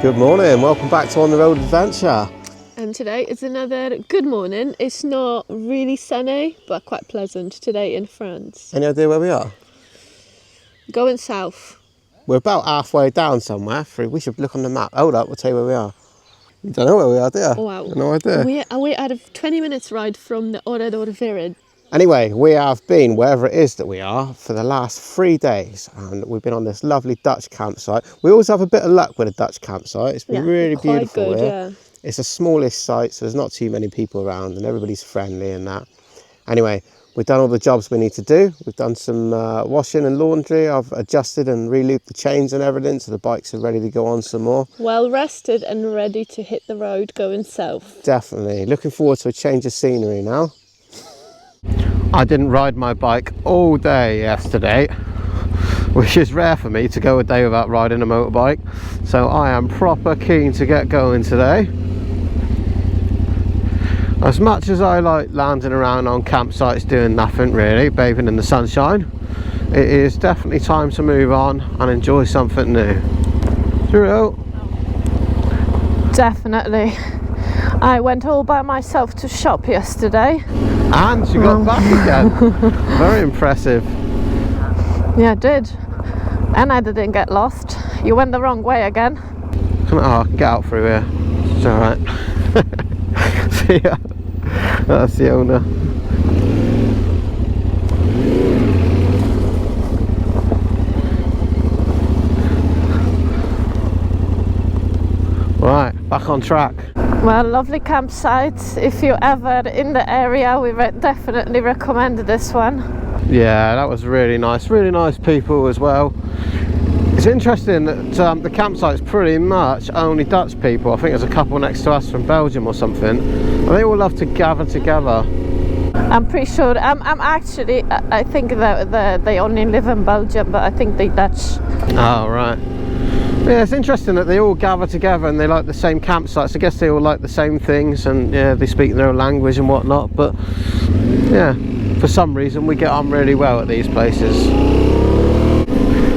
Good morning, welcome back to On the Road Adventure. And today is another good morning. It's not really sunny, but quite pleasant today in France. Any idea where we are? Going south. We're about halfway down somewhere. We should look on the map. Hold up, we'll tell you where we are. You don't know where we are, do you? Wow. No idea. We're at a 20 minutes ride from the Orador village. Anyway, we have been wherever it is that we are for the last 3 days, and we've been on this lovely Dutch campsite. We always have a bit of luck with a Dutch campsite. It's been really beautiful good, here. yeah. It's a smallish site, so there's not too many people around, and everybody's friendly and that. Anyway, we've done all the jobs we need to do. We've done some washing and laundry. I've adjusted and re-looped the chains and everything, so the bikes are ready to go on some more. Well rested and ready to hit the road going south. Definitely. Looking forward to a change of scenery now. I didn't ride my bike all day yesterday, which is rare for me to go a day without riding a motorbike. So I am proper keen to get going today. As much as I like landing around on campsites doing nothing really, bathing in the sunshine, it is definitely time to move on and enjoy something new. Cheerio. Definitely. I went all by myself to shop yesterday. And you got back again. Very impressive. Yeah, I did. And I didn't get lost. You went the wrong way again. Oh, I can get out through here. It's alright. See ya. That's the owner. Right, back on track. Well, lovely campsite. If you're ever in the area, we definitely recommend this one. Yeah, that was really nice people as well. It's interesting that the campsite's pretty much only Dutch people. I think there's a couple next to us from Belgium or something, and they all love to gather together. I'm pretty sure, I think that they only live in Belgium, but I think they're Dutch. Oh, right. Yeah, it's interesting that they all gather together and they like the same campsites. I guess they all like the same things, and yeah, they speak their own language and whatnot, but yeah, for some reason we get on really well at these places.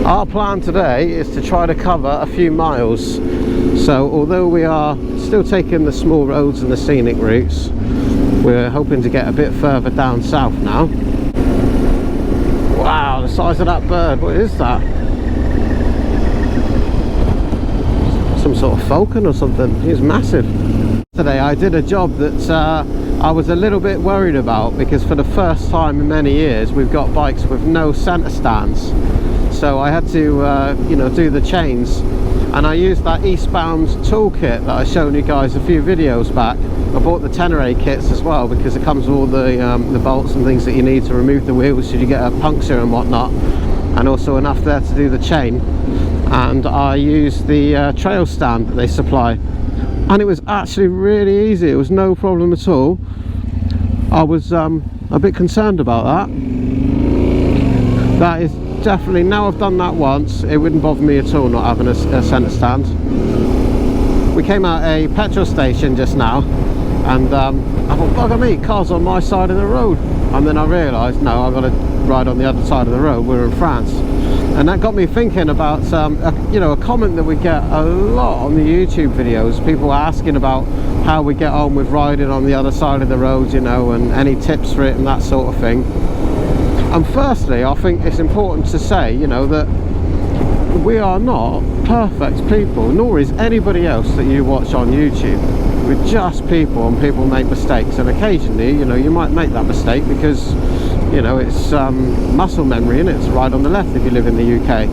Our plan today is to try to cover a few miles. So although we are still taking the small roads and the scenic routes, we're hoping to get a bit further down south now. Wow, the size of that bird, what is that? Some sort of falcon or something. He's massive. Today I did a job that I was a little bit worried about, because for the first time in many years we've got bikes with no centre stands. So I had to you know, do the chains, and I used that eastbound toolkit that I showed you guys a few videos back. I bought the Tenere kits as well, because it comes with all the bolts and things that you need to remove the wheels should you get a puncture and whatnot, and also enough there to do the chain. And I used the trail stand that they supply, and it was actually really easy. It was no problem at all. I was a bit concerned about that. That is definitely, now I've done that once, it wouldn't bother me at all not having a centre stand. We came out a petrol station just now, and I thought, bugger me, car's on my side of the road. And then I realised, no, I've got to ride on the other side of the road. We're in France. And that got me thinking about you know, a comment that we get a lot on the YouTube videos, people asking about how we get on with riding on the other side of the road, you know, and any tips for it and that sort of thing. And firstly, I think it's important to say, you know, that we are not perfect people, nor is anybody else that you watch on YouTube. We're just people, and people make mistakes, and occasionally, you know, you might make that mistake because, you know, it's muscle memory, and it's right on the left if you live in the UK.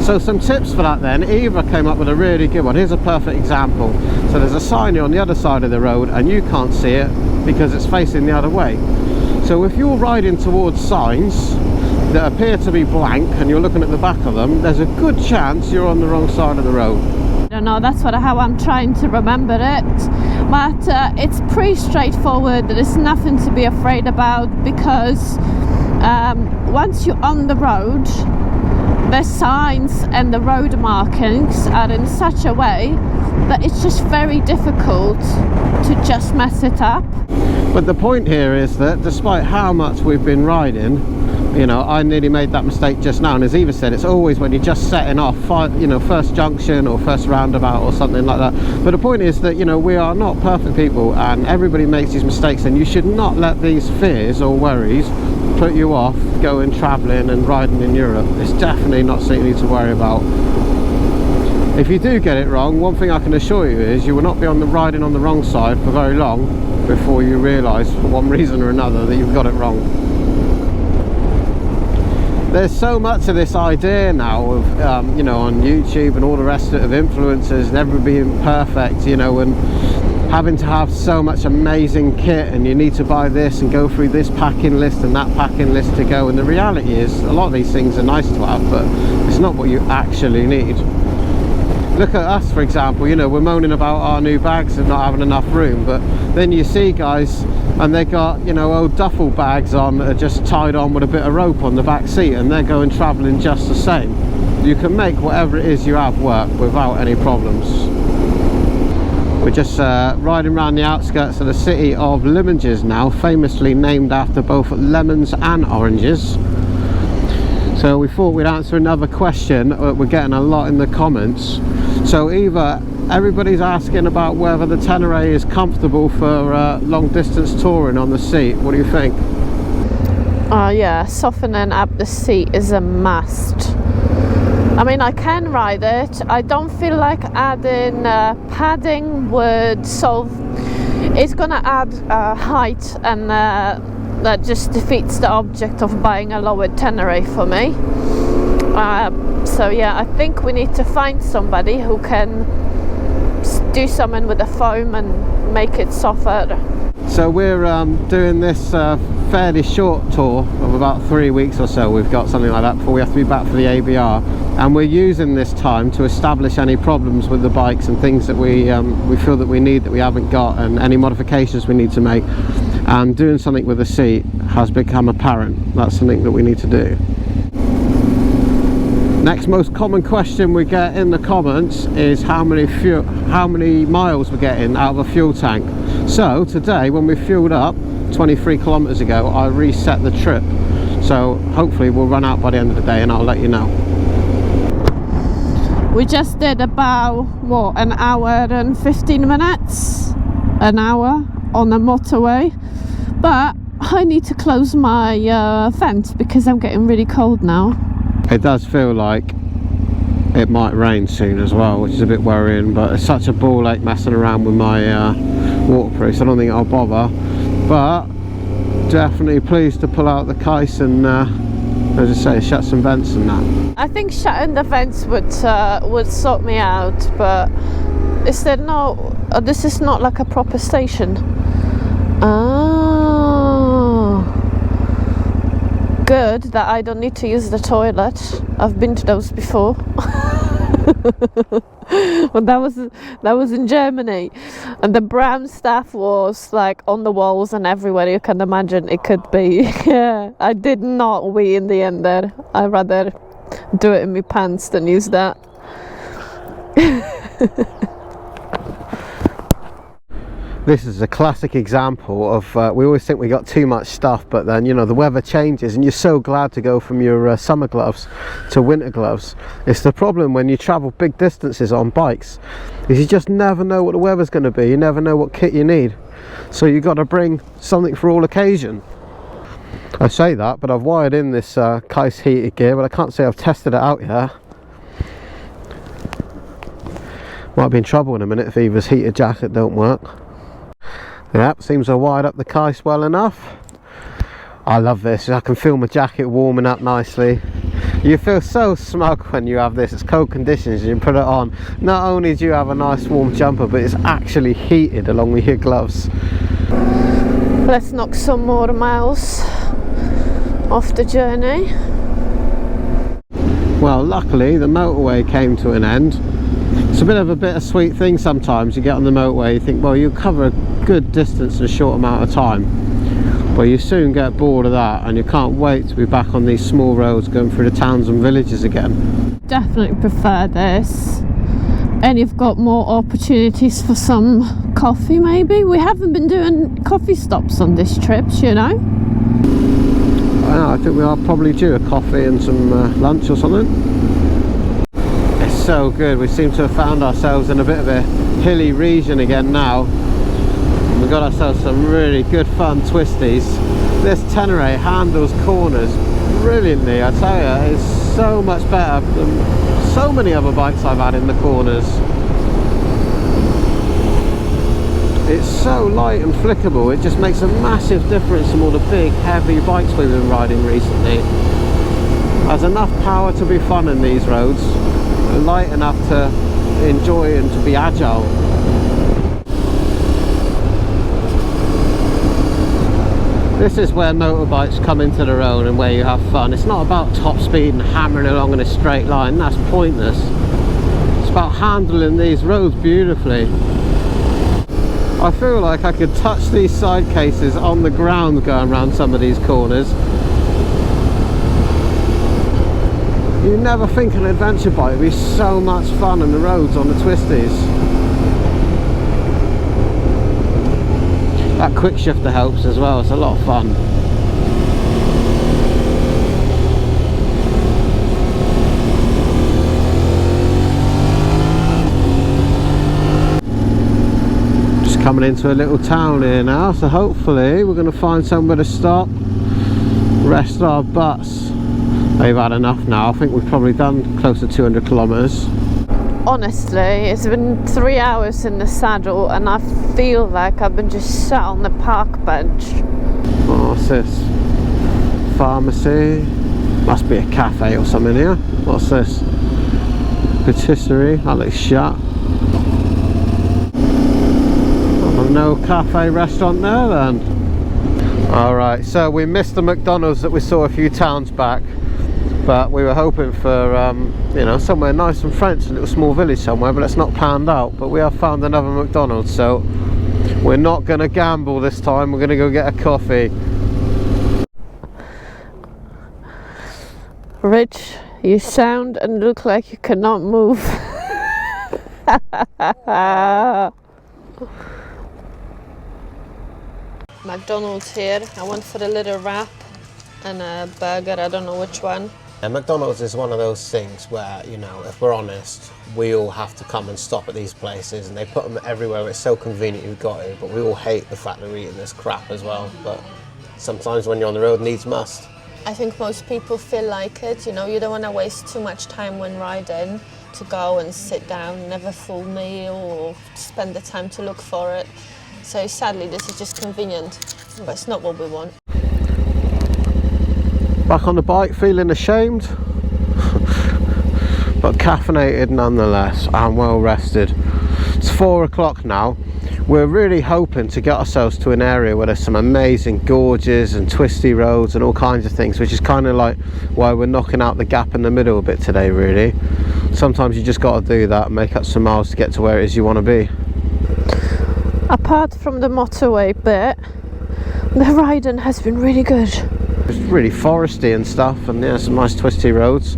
So some tips for that then. Eva came up with a really good one. Here's a perfect example. So there's a sign on the other side of the road and you can't see it because it's facing the other way. So if you're riding towards signs that appear to be blank and you're looking at the back of them, there's a good chance you're on the wrong side of the road. I don't know, that's how I'm trying to remember it. But it's pretty straightforward. There's nothing to be afraid about, because once you're on the road, the signs and the road markings are in such a way that it's just very difficult to just mess it up. But the point here is that despite how much we've been riding, You know, I nearly made that mistake just now, and as Eva said, it's always when you're just setting off, you know, first junction or first roundabout or something like that. But the point is that, you know, we are not perfect people, and everybody makes these mistakes, and you should not let these fears or worries put you off going travelling and riding in Europe. It's definitely not something you need to worry about. If you do get it wrong, one thing I can assure you is you will not be riding on the wrong side for very long before you realise, for one reason or another, that you've got it wrong. There's so much of this idea now of, you know, on YouTube and all the rest of influencers, never being perfect, you know, and having to have so much amazing kit, and you need to buy this and go through this packing list and that packing list to go. And the reality is, a lot of these things are nice to have, but it's not what you actually need. Look at us, for example, you know, we're moaning about our new bags and not having enough room, but then you see guys and they got, you know, old duffel bags on that are just tied on with a bit of rope on the back seat, and they're going travelling just the same. You can make whatever it is you have work without any problems. We're just riding around the outskirts of the city of Limonges now, famously named after both lemons and oranges. So we thought we'd answer another question we're getting a lot in the comments. So Eva, everybody's asking about whether the Tenere is comfortable for long distance touring on the seat. What do you think? Yeah, softening up the seat is a must. I mean, I can ride it. I don't feel like adding padding would solve. It's gonna add height, and that just defeats the object of buying a lowered Tenere for me. So yeah, I think we need to find somebody who can do something with the foam and make it softer. So we're doing this fairly short tour of about 3 weeks or so. We've got something like that before we have to be back for the ABR, and we're using this time to establish any problems with the bikes and things that we feel that we need that we haven't got, and any modifications we need to make. And doing something with the seat has become apparent. That's something that we need to do. Next most common question we get in the comments is how many miles we're getting out of a fuel tank. So today, when we fueled up 23 kilometers ago, I reset the trip. So hopefully we'll run out by the end of the day, and I'll let you know. We just did about, what, an hour and 15 minutes? An hour on the motorway. But I need to close my vent because I'm getting really cold now. It does feel like it might rain soon as well, which is a bit worrying, but it's such a ball ache messing around with my waterproofs. I don't think I'll bother, but definitely pleased to pull out the case and as I say, shut some vents and that. I think shutting the vents would sort me out, but is there no, this is not like a proper station. Good that I don't need to use the toilet. I've been to those before. Well, that was in Germany, and the brown stuff was like on the walls and everywhere you can imagine it could be. Yeah, I did not wee in the end there. I'd rather do it in my pants than use that. This is a classic example of we always think we got too much stuff, but then, you know, the weather changes and you're so glad to go from your summer gloves to winter gloves. It's the problem when you travel big distances on bikes, is you just never know what the weather's going to be. You never know what kit you need, so you got to bring something for all occasion. I say that, but I've wired in this case heated gear, but I can't say I've tested it out yet. Might be in trouble in a minute if Eva's heated jacket don't work. Yep, seems I wired up the case well enough. I love this. I can feel my jacket warming up nicely. You feel so smug when you have this. It's cold conditions and you put it on. Not only do you have a nice warm jumper, but it's actually heated along with your gloves. Let's knock some more miles off the journey. Well, luckily the motorway came to an end. It's a bit of a bittersweet thing sometimes. You get on the motorway, you think, well, you'll cover a good distance in a short amount of time, but you soon get bored of that, and you can't wait to be back on these small roads going through the towns and villages again. Definitely prefer this, and you've got more opportunities for some coffee. Maybe we haven't been doing coffee stops on this trip, you know. I think we are probably due a coffee and some lunch or something. It's so good. We seem to have found ourselves in a bit of a hilly region again now. We've got ourselves some really good fun twisties. This Tenere handles corners brilliantly. I tell you, it's so much better than so many other bikes I've had in the corners. It's so light and flickable, it just makes a massive difference from all the big heavy bikes we've been riding recently. Has enough power to be fun in these roads, light enough to enjoy and to be agile. This is where motorbikes come into their own and where you have fun. It's not about top speed and hammering along in a straight line, that's pointless. It's about handling these roads beautifully. I feel like I could touch these side cases on the ground going around some of these corners. You never think an adventure bike would be so much fun on the roads on the twisties. That quick shifter helps as well, it's a lot of fun. Coming into a little town here now, so hopefully we're going to find somewhere to stop, rest our butts. We've had enough now. I think we've probably done close to 200 kilometers. Honestly, it's been 3 hours in the saddle and I feel like I've been just sat on the park bench. Oh, what's this? Pharmacy. Must be a cafe or something here. What's this? Patisserie. That looks shut. No cafe restaurant there then. Alright, so we missed the McDonald's that we saw a few towns back, but we were hoping for you know, somewhere nice and French, a little small village somewhere, but it's not panned out. But we have found another McDonald's, so we're not going to gamble this time. We're going to go get a coffee. Rich, you sound and look like you cannot move. McDonald's here. I went for a little wrap and a burger, I don't know which one. And McDonald's is one of those things where, you know, if we're honest, we all have to come and stop at these places, and they put them everywhere. It's so convenient you've got to, but we all hate the fact that we're eating this crap as well. But sometimes when you're on the road, needs must. I think most people feel like it, you know, you don't want to waste too much time when riding to go and sit down, never full meal, or spend the time to look for it. So sadly, this is just convenient, but it's not what we want. Back on the bike, feeling ashamed, but caffeinated nonetheless, and well rested. It's 4 o'clock now. We're really hoping to get ourselves to an area where there's some amazing gorges and twisty roads and all kinds of things, which is kind of like why we're knocking out the gap in the middle a bit today, really. Sometimes you just got to do that and make up some miles to get to where it is you want to be. Apart from the motorway bit, the riding has been really good. It's really foresty and stuff, and yeah, some nice twisty roads.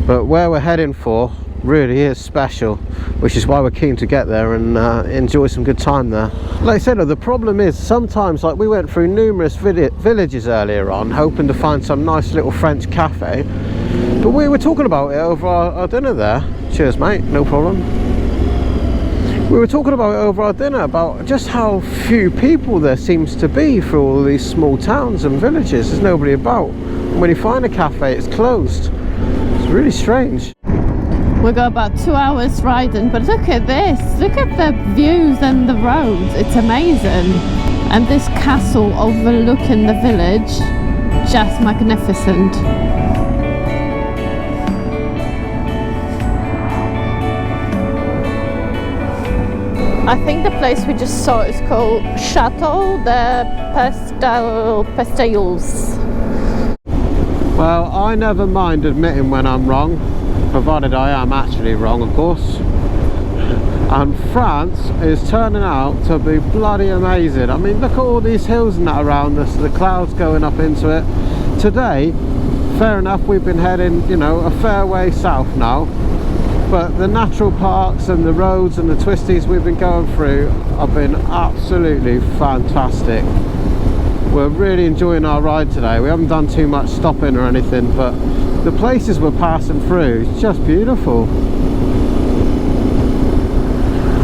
But where we're heading for really is special, which is why we're keen to get there and enjoy some good time there. Like I said, the problem is sometimes, like we went through numerous villages earlier on, hoping to find some nice little French cafe, but we were talking about it over our dinner there. Cheers, mate, no problem. We were talking about it over our dinner, about just how few people there seems to be for all these small towns and villages. There's nobody about. And when you find a cafe, it's closed. It's really strange. We got about 2 hours riding, but look at this. Look at the views and the roads. It's amazing. And this castle overlooking the village, just magnificent. I think the place we just saw is called Chateau de Pastilles. Well, I never mind admitting when I'm wrong, provided I am actually wrong, of course. And France is turning out to be bloody amazing. I mean, look at all these hills and that around us, the clouds going up into it. Today, fair enough, we've been heading, you know, a fair way south now. But the natural parks and the roads and the twisties we've been going through have been absolutely fantastic. We're really enjoying our ride today. We haven't done too much stopping or anything, but the places we're passing through is just beautiful.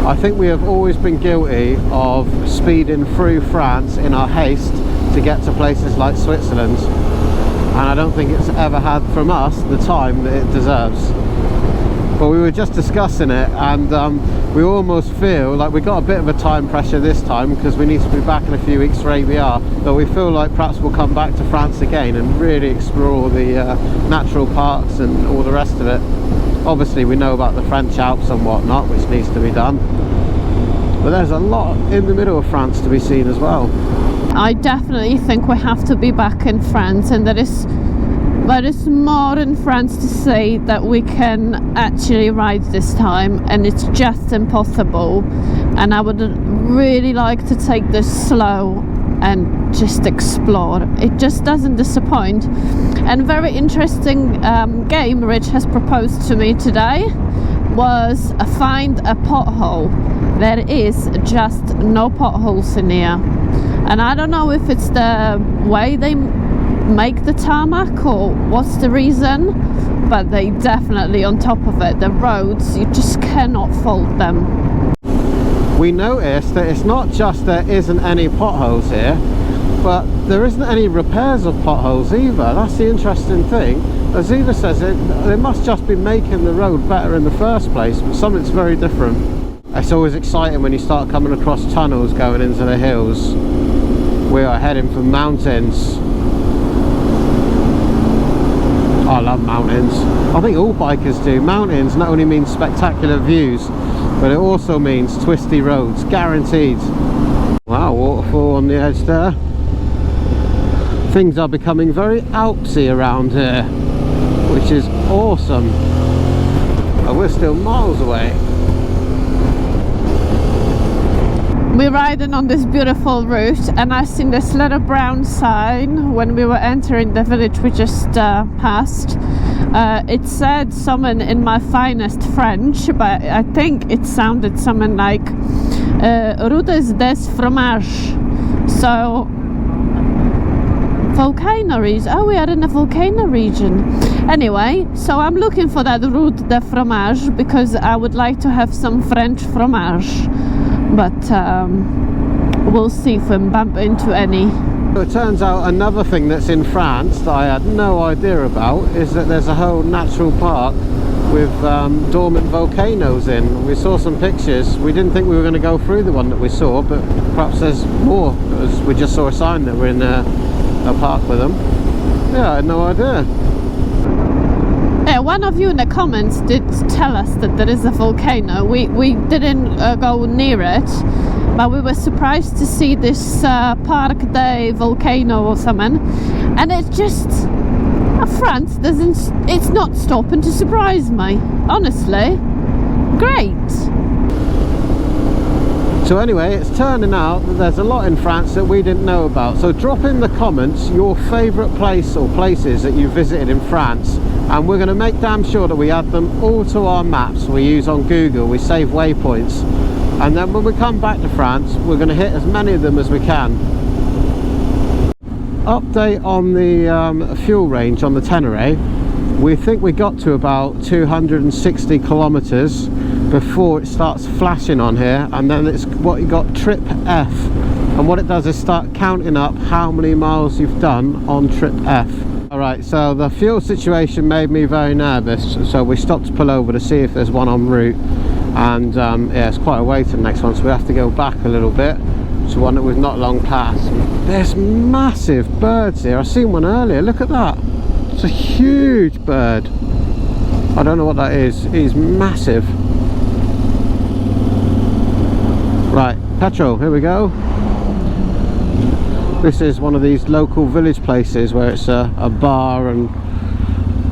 I think we have always been guilty of speeding through France in our haste to get to places like Switzerland, and I don't think it's ever had from us the time that it deserves. But we were just discussing it, and we almost feel like we got a bit of a time pressure this time because we need to be back in a few weeks for ABR, but we feel like perhaps we'll come back to France again and really explore the natural parks and all the rest of it. Obviously we know about the French Alps and whatnot, which needs to be done, but there's a lot in the middle of France to be seen as well. I definitely think we have to be back in France, and there is more in France to see that we can actually ride this time, and it's just impossible. And I would really like to take this slow and just explore. It just doesn't disappoint. And very interesting game Rich has proposed to me today was find a pothole. There is just no potholes in here, and I don't know if it's the way they make the tarmac or what's the reason, but they definitely on top of it. The roads, you just cannot fault them. We noticed that it's not just there isn't any potholes here, but there isn't any repairs of potholes either. That's the interesting thing. As Eva says, they must just be making the road better in the first place, but something's very different. It's always exciting when you start coming across tunnels going into the hills. We are heading for mountains. I love mountains. I think all bikers do. Mountains not only mean spectacular views, but it also means twisty roads, guaranteed. Wow, waterfall on the edge there. Things are becoming very Alpsy around here, which is awesome. Oh, we're still miles away. We're riding on this beautiful route, and I seen this little brown sign when we were entering the village we just passed. It said something in my finest French, but I think it sounded something like Routes des Fromages. So volcano region. Oh, we are in a volcano region. Anyway, so I'm looking for that route de fromage because I would like to have some French fromage. But we'll see if we bump into any. It turns out another thing that's in France that I had no idea about is that there's a whole natural park with dormant volcanoes in. We saw some pictures. We didn't think we were going to go through the one that we saw, but perhaps there's more, because we just saw a sign that we're in a park with them. Yeah, I had no idea. Yeah, one of you in the comments did tell us that there is a volcano. We didn't go near it, but we were surprised to see this Parc des Volcano or something, and it just France it's not stopping to surprise me, honestly. Great. So anyway, it's turning out that there's a lot in France that we didn't know about. So drop in the comments your favourite place or places that you visited in France, and we're going to make damn sure that we add them all to our maps we use on Google. We save waypoints, and then when we come back to France, we're going to hit as many of them as we can. Update on the fuel range on the Tenere. We think we got to about 260 kilometers before it starts flashing on here, and then it's what you got trip F, and what it does is start counting up how many miles you've done on trip F. Alright, so the fuel situation made me very nervous, so we stopped to pull over to see if there's one en route, and yeah, it's quite a way to the next one, so we have to go back a little bit to one that we've not long passed. There's massive birds here. I seen one earlier. Look at that. It's a huge bird. I don't know what that is. He's massive. Right, petrol, here we go. This is one of these local village places where it's a bar and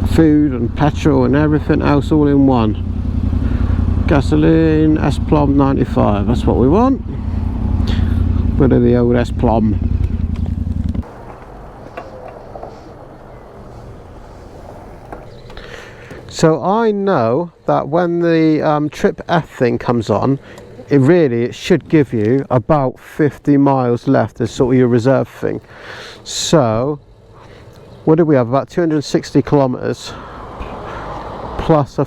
food and petrol and everything else all in one. Gasoline, S-Plom 95, that's what we want. Bit of the old S-Plom. So I know that when the trip F thing comes on, it should give you about 50 miles left as sort of your reserve thing. So what do we have? About 260 kilometers plus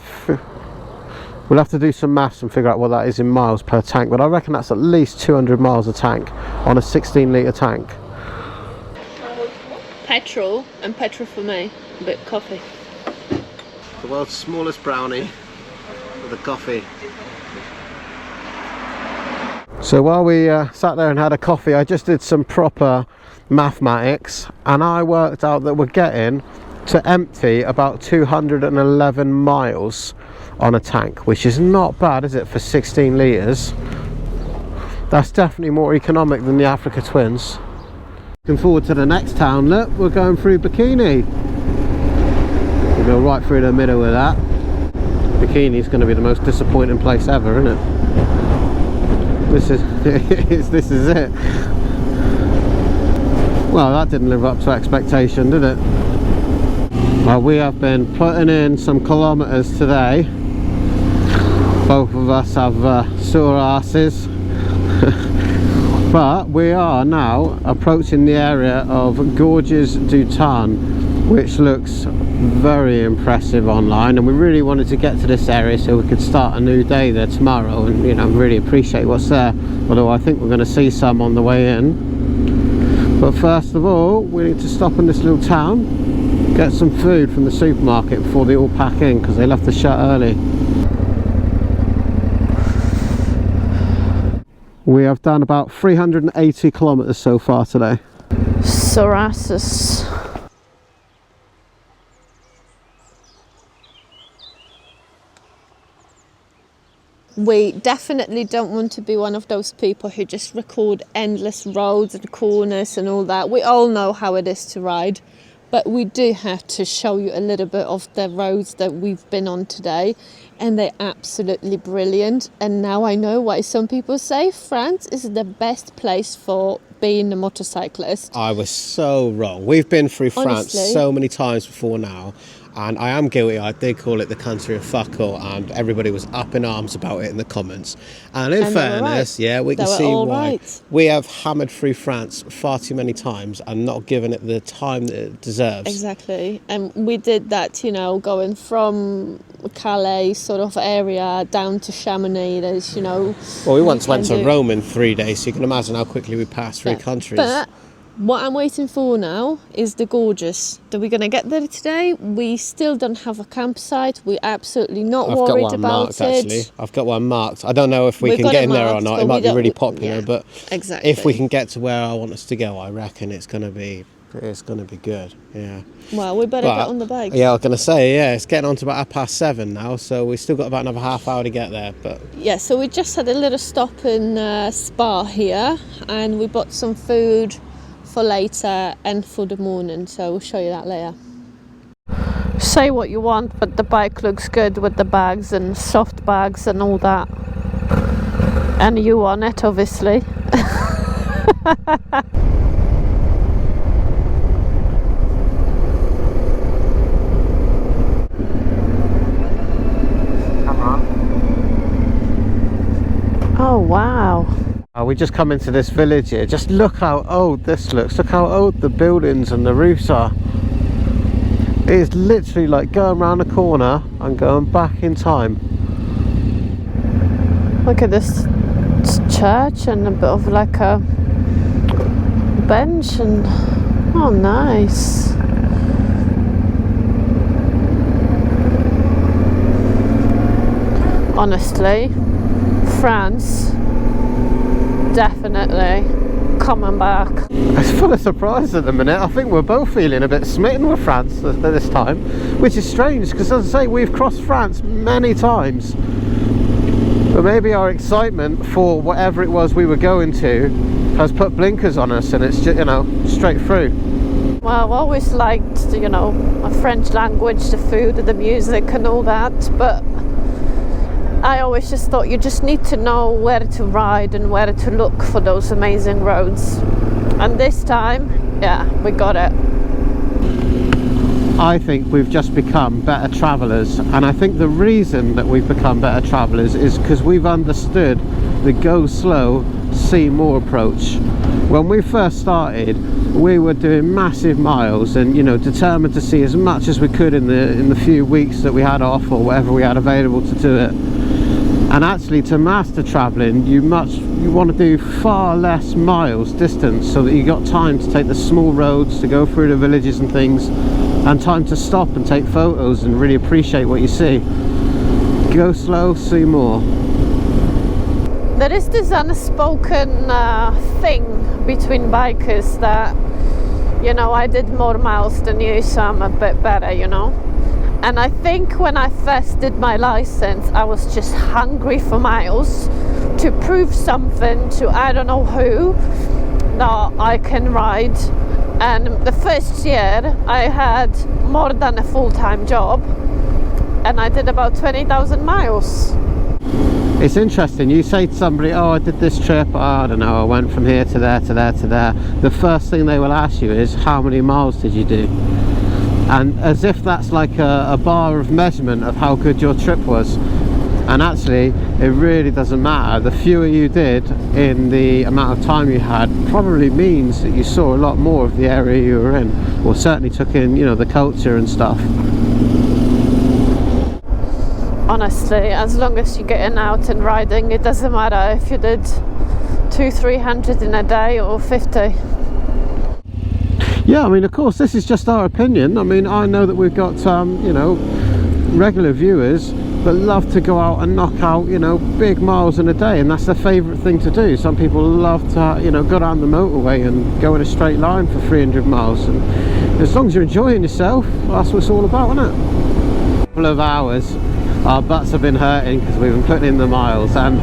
we'll have to do some maths and figure out what that is in miles per tank, but I reckon that's at least 200 miles a tank on a 16 litre tank. Petrol, and petrol for me, a bit of coffee. The world's smallest brownie with a coffee. So while we sat there and had a coffee, I just did some proper mathematics, and I worked out that we're getting to empty about 211 miles on a tank, which is not bad, is it, for 16 litres? That's definitely more economic than the Africa Twins. Looking forward to the next town. Look, we're going through Bikini. We'll go right through the middle with that. Bikini's going to be the most disappointing place ever, isn't it? This is it. Well, that didn't live up to expectation, did it? Well, we have been putting in some kilometres today. Both of us have sore asses. But we are now approaching the area of Gorges du Tarn, which looks very impressive online, and we really wanted to get to this area so we could start a new day there tomorrow and, you know, really appreciate what's there, although I think we're going to see some on the way in. But first of all, we need to stop in this little town, get some food from the supermarket before they all pack in, because they left the shut early. We have done about 380 kilometers so far today. Sorassus. We definitely don't want to be one of those people who just record endless roads and corners and all that. We all know how it is to ride, but we do have to show you a little bit of the roads that we've been on today, and they're absolutely brilliant. And now I know why some people say France is the best place for being a motorcyclist. I was so wrong. We've been through France Honestly. so many times before now, and I am guilty. I did call it the country of fuck all, and everybody was up in arms about it in the comments. And in fairness, yeah, we can see why. Right. We have hammered through France far too many times and not given it the time that it deserves. Exactly. And we did that, you know, going from Calais sort of area down to Chamonix. There's, you know... Well, we once went to Rome in 3 days, so you can imagine how quickly we passed through countries. But what I'm waiting for now is the Gorges. Are we going to get there today? We still don't have a campsite. We're absolutely not worried about it. Actually. I've got one marked. I don't know if we can get in there or not. It might be really popular, but exactly. If we can get to where I want us to go, I reckon it's going to be good. Yeah. Well, we better get on the bike. Yeah, I was going to say, yeah, it's getting on to about 7:30 now, so we've still got about another half hour to get there. But yeah, so we just had a little stop in Spa here, and we bought some food for later and for the morning, so we'll show you that later. Say what you want, but the bike looks good with the bags and soft bags and all that, and you on it, obviously. Oh wow. We just come into this village here. Just look how old this looks. Look how old the buildings and the roofs are. It is literally like going around a corner and going back in time. Look at this church and a bit of like a bench and oh nice. Honestly, France, definitely coming back. It's full of surprise at the minute. I think we're both feeling a bit smitten with France at this time, which is strange because, as I say, we've crossed France many times, but maybe our excitement for whatever it was we were going to has put blinkers on us, and it's just, you know, straight through. Well, I've always liked, you know, the French language, the food, the music and all that, but I always just thought you just need to know where to ride and where to look for those amazing roads. And this time, yeah, we got it. I think we've just become better travellers, and I think the reason that we've become better travellers is because we've understood the go slow, see more approach. When we first started, we were doing massive miles and, you know, determined to see as much as we could in the few weeks that we had off or whatever we had available to do it. And actually, to master traveling, you want to do far less miles distance, so that you got time to take the small roads, to go through the villages and things, and time to stop and take photos and really appreciate what you see. Go slow, see more. There is this unspoken thing between bikers that, you know, I did more miles than you, so I'm a bit better, you know. And I think when I first did my license, I was just hungry for miles to prove something to I don't know who that I can ride. And the first year I had more than a full-time job and I did about 20,000 miles. It's interesting, you say to somebody, oh, I did this trip, I don't know, I went from here to there to there to there. The first thing they will ask you is, how many miles did you do? And as if that's like a bar of measurement of how good your trip was. And actually, it really doesn't matter. The fewer you did in the amount of time you had probably means that you saw a lot more of the area you were in, or certainly took in, you know, the culture and stuff. Honestly, as long as you're getting out and riding, it doesn't matter if you did 200-300 in a day or 50. Yeah, I mean, of course, this is just our opinion. I mean, I know that we've got, you know, regular viewers that love to go out and knock out, you know, big miles in a day, and that's their favourite thing to do. Some people love to, you know, go down the motorway and go in a straight line for 300 miles. And as long as you're enjoying yourself, that's what it's all about, isn't it? A couple of hours, our butts have been hurting because we've been putting in the miles, and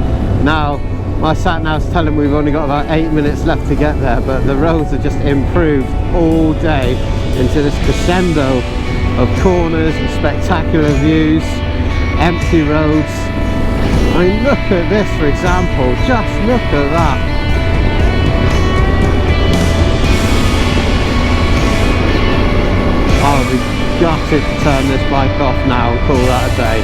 now my sat nav's telling me we've only got about 8 minutes left to get there, but the roads have just improved all day into this crescendo of corners and spectacular views, empty roads. I mean, look at this, for example, just look at that. I'll be gutted to turn this bike off now and call that a day.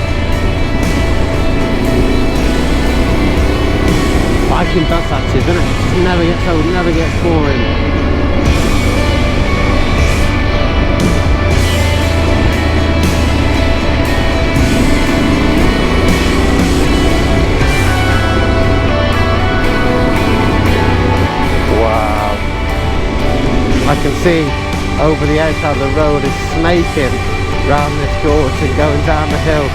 Biking does that too, doesn't it? It just never gets old, never gets boring. Wow. I can see over the edge how the road is snaking round this gorge and going down the hill.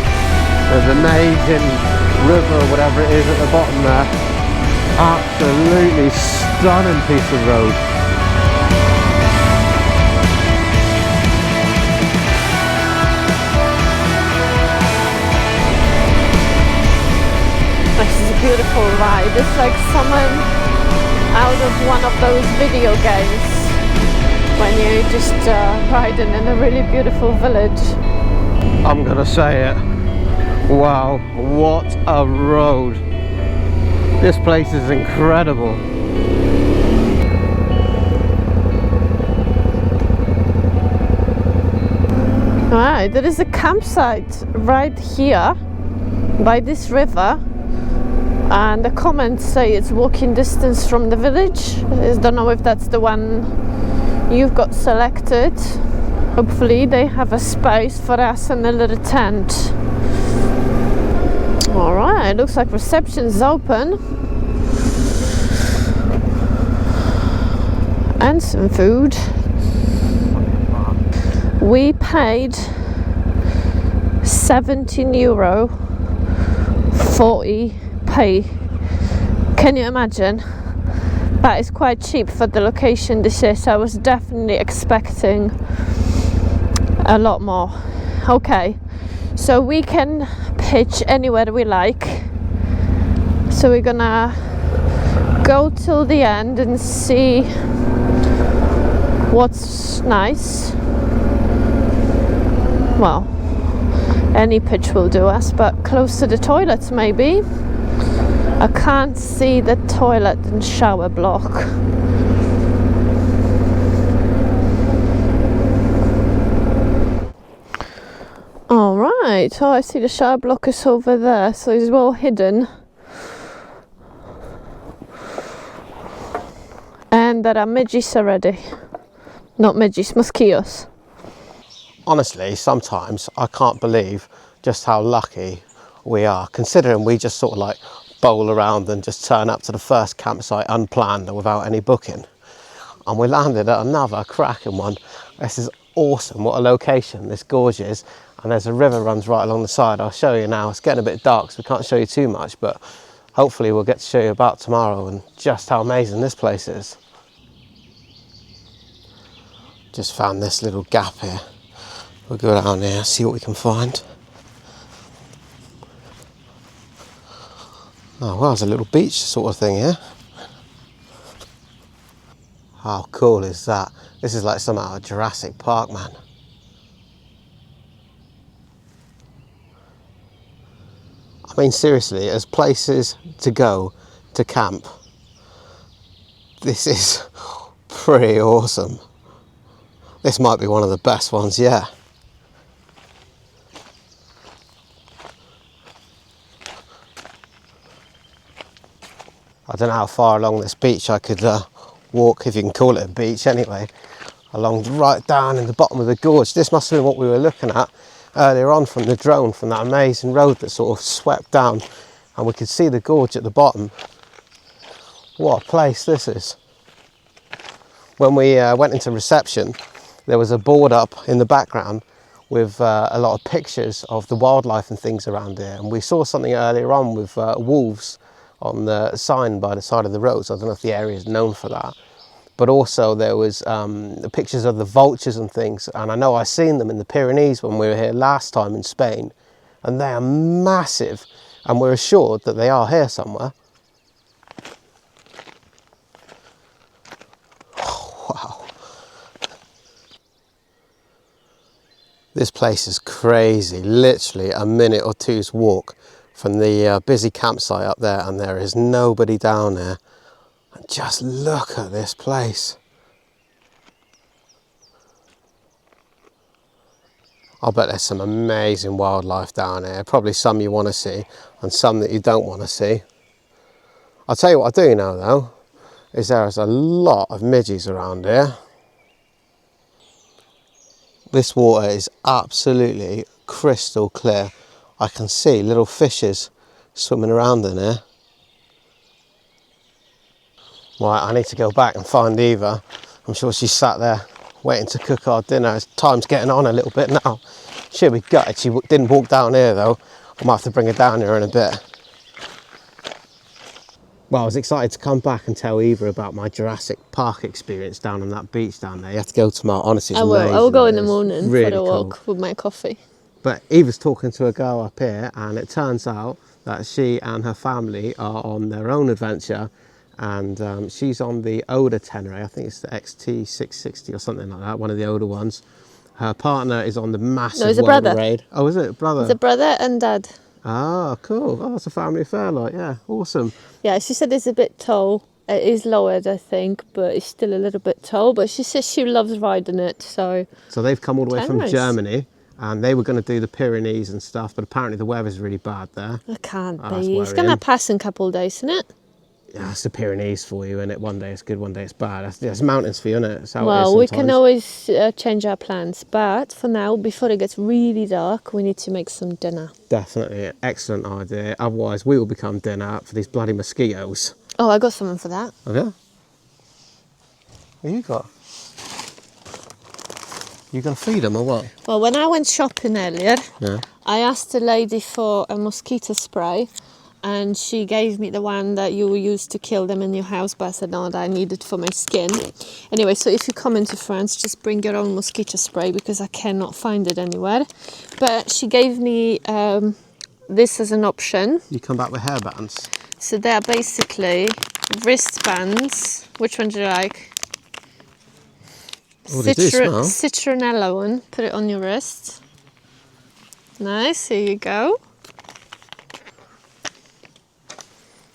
There's an amazing river or whatever it is at the bottom there. Absolutely stunning piece of road. This is a beautiful ride. It's like someone out of one of those video games when you're just riding in a really beautiful village. I'm gonna say it. Wow, what a road. This place is incredible. Alright, there is a campsite right here by this river, and the comments say it's walking distance from the village. I don't know if that's the one you've got selected. Hopefully they have a space for us and a little tent. Alright, looks like reception's open. And some food. We paid €17, 40p. Can you imagine? That is quite cheap for the location this is. I was definitely expecting a lot more. Okay, so we can pitch anywhere we like. So we're gonna go till the end and see what's nice. Well, any pitch will do us, but close to the toilets maybe. I can't see the toilet and shower block. Alright, oh, I see the shower block is over there, so it's well hidden. And there are midges already. Not midges, mosquitoes. Honestly, sometimes I can't believe just how lucky we are, considering we just sort of like bowl around and just turn up to the first campsite unplanned and without any booking. And we landed at another cracking one. This is awesome. What a location this gorge is. And there's a river runs right along the side. I'll show you now. It's getting a bit dark, so we can't show you too much, but hopefully we'll get to show you about tomorrow and just how amazing this place is. Just found this little gap here. We'll go down here, see what we can find. Oh well, there's a little beach sort of thing here. How cool is that? This is like some out of Jurassic Park, man. I mean, seriously, as places to go to camp, this is pretty awesome. This might be one of the best ones, yeah. I don't know how far along this beach I could walk, if you can call it a beach anyway, along right down in the bottom of the gorge. This must have been what we were looking at earlier on from the drone, from that amazing road that sort of swept down, and we could see the gorge at the bottom. What a place this is. When we went into reception, there was a board up in the background with a lot of pictures of the wildlife and things around here, and we saw something earlier on with wolves on the sign by the side of the road, so I don't know if the area is known for that. But also there was pictures of the vultures and things, and I know I seen them in the Pyrenees when we were here last time in Spain, and they are massive, and we're assured that they are here somewhere. Oh, wow. This place is crazy, literally a minute or two's walk from the busy campsite up there, and there is nobody down there. And just look at this place. I bet there's some amazing wildlife down here. Probably some you want to see and some that you don't want to see. I'll tell you what I do know though, is there's a lot of midges around here. This water is absolutely crystal clear. I can see little fishes swimming around in here. Right, I need to go back and find Eva. I'm sure she's sat there waiting to cook our dinner. Time's getting on a little bit now. She'll be gutted she didn't walk down here though. I might have to bring her down here in a bit. Well, I was excited to come back and tell Eva about my Jurassic Park experience down on that beach down there. You have to go tomorrow, honestly, it's amazing. I will go in the morning really for a walk cool. with my coffee. But Eva's talking to a girl up here, and it turns out that she and her family are on their own adventure, and she's on the older Tenere. I think it's the XT660 or something like that, one of the older ones. Her partner is on the massive World Raid. Oh, is it? Brother? It's a brother and dad. Ah, cool. Oh, that's a family affair, like, yeah, awesome. Yeah, she said it's a bit tall. It is lowered, I think, but it's still a little bit tall. But she says she loves riding it, so... So they've come all the way from Tenere's. Germany, and they were going to do the Pyrenees and stuff, but apparently the weather's really bad there. It can't that's be. It's going to pass in a couple of days, isn't it? Yeah, it's the Pyrenees for you, and one day it's good, one day it's bad. That's mountains for you, isn't it? That's how Well, it is we sometimes. can always change our plans, but for now, before it gets really dark, we need to make some dinner. Definitely, excellent idea. Otherwise, we will become dinner for these bloody mosquitoes. Oh, I got something for that. Have you? What you got? You gonna feed them or what? Well, when I went shopping earlier, Yeah. I asked the lady for a mosquito spray, and she gave me the one that you use to kill them in your house, but I said no, that I need it for my skin. Anyway, so if you come into France, just bring your own mosquito spray, because I cannot find it anywhere. But she gave me this as an option. You come back with hairbands. So they're basically wristbands. Which one do you like? Oh, they do smell. Citronella one. Put it on your wrist. Nice, here you go.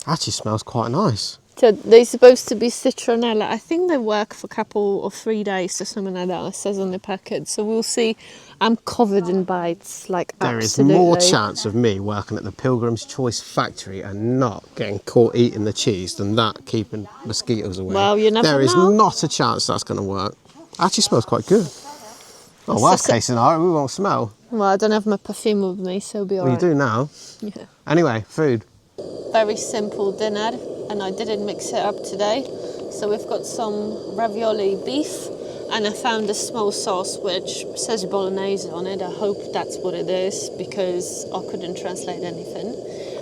Actually smells quite nice. So they're supposed to be citronella. I think they work for a couple or 3 days or something like that. It says on the packet. So we'll see. I'm covered in bites, like There is absolutely. more chance of me working at the Pilgrim's Choice factory and not getting caught eating the cheese than that keeping mosquitoes away. Well, you never There is know. not a chance that's going to work. Actually smells quite good. Oh, worst case scenario, we won't smell. Well, I don't have my perfume with me, so it'll be Well, alright. you do now. Yeah. Anyway, food. Very simple dinner, and I didn't mix it up today. So we've got some ravioli beef, and I found a small sauce which says bolognese on it. I hope that's what it is because I couldn't translate anything.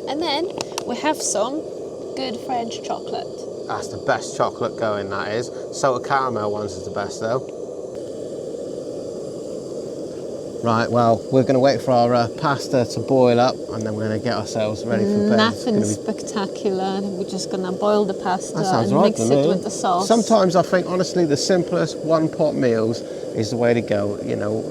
And then we have some good French chocolate. That's the best chocolate going, that is. Salted caramel ones is the best though. Right, well, we're going to wait for our pasta to boil up and then we're going to get ourselves ready for bed. Nothing spectacular. We're just gonna boil the pasta That sounds and right mix to it me. with the sauce. Sometimes I think, honestly, the simplest one-pot meals is the way to go. You know,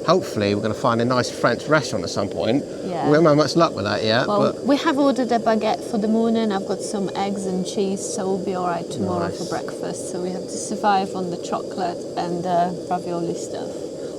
hopefully we're going to find a nice French restaurant at some point. Yeah. We haven't had much luck with that yet, Well, but we have ordered a baguette for the morning. I've got some eggs and cheese, so we'll be all right tomorrow Nice. for breakfast. So we have to survive on the chocolate and ravioli stuff.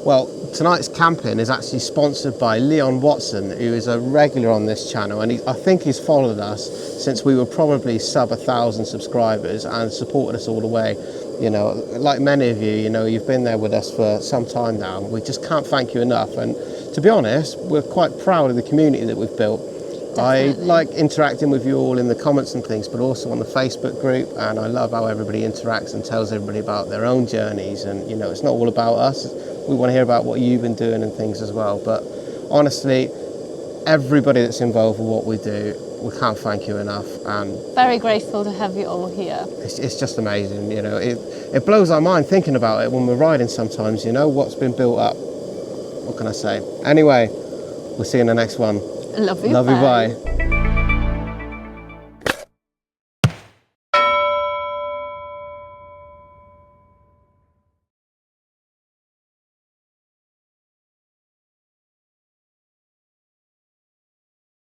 well, tonight's camping is actually sponsored by Leon Watson, who is a regular on this channel, and I think he's followed us since we were probably sub 1,000 subscribers and supported us all the way. You know, like many of you, you know, you've been there with us for some time now. We just can't thank you enough. And to be honest, we're quite proud of the community that we've built. Definitely. I like interacting with you all in the comments and things, but also on the Facebook group, and I love how everybody interacts and tells everybody about their own journeys. And, you know, it's not all about us. We want to hear about what you've been doing and things as well. But honestly, everybody that's involved with what we do, we can't thank you enough. And Very grateful to have you all here. it's just amazing, you know. It blows our mind thinking about it when we're riding sometimes, you know, what's been built up. What can I say? Anyway, we'll see you in the next one. Love you. Love you, bye.